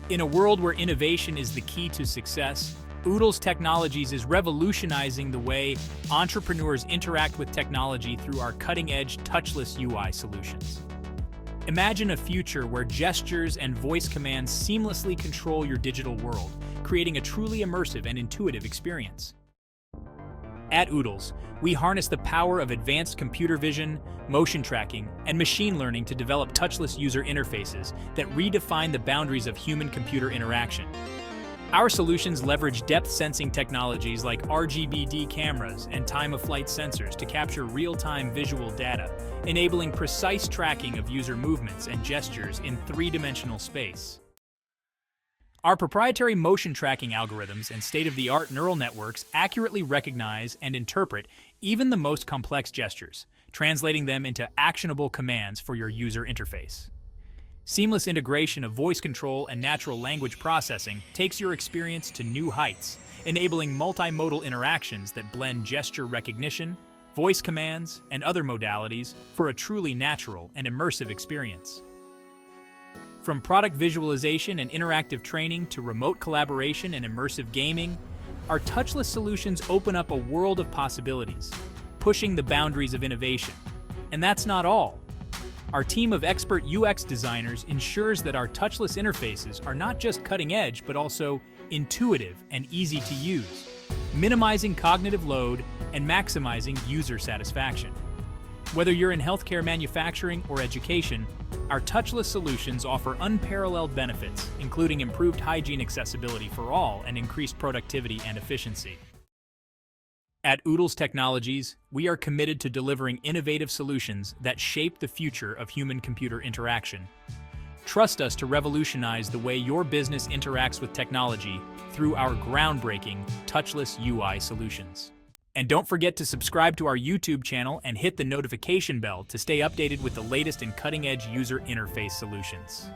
In a world where innovation is the key to success, Oodles Technologies is revolutionizing the way entrepreneurs interact with technology through our cutting-edge touchless UI solutions. Imagine a future where gestures and voice commands seamlessly control your digital world, creating a truly immersive and intuitive experience. At Oodles, we harness the power of advanced computer vision, motion tracking, and machine learning to develop touchless user interfaces that redefine the boundaries of human-computer interaction. Our solutions leverage depth-sensing technologies like RGBD cameras and time-of-flight sensors to capture real-time visual data, enabling precise tracking of user movements and gestures in three-dimensional space. Our proprietary motion tracking algorithms and state-of-the-art neural networks accurately recognize and interpret even the most complex gestures, translating them into actionable commands for your user interface. Seamless integration of voice control and natural language processing takes your experience to new heights, enabling multimodal interactions that blend gesture recognition, voice commands, and other modalities for a truly natural and immersive experience. From product visualization and interactive training to remote collaboration and immersive gaming, our touchless solutions open up a world of possibilities, pushing the boundaries of innovation. And that's not all. Our team of expert UX designers ensures that our touchless interfaces are not just cutting edge, but also intuitive and easy to use, minimizing cognitive load and maximizing user satisfaction. Whether you're in healthcare, manufacturing, or education, our touchless solutions offer unparalleled benefits, including improved hygiene accessibility for all and increased productivity and efficiency. At Oodles Technologies, we are committed to delivering innovative solutions that shape the future of human-computer interaction. Trust us to revolutionize the way your business interacts with technology through our groundbreaking touchless UI solutions. And don't forget to subscribe to our YouTube channel and hit the notification bell to stay updated with the latest in cutting-edge user interface solutions.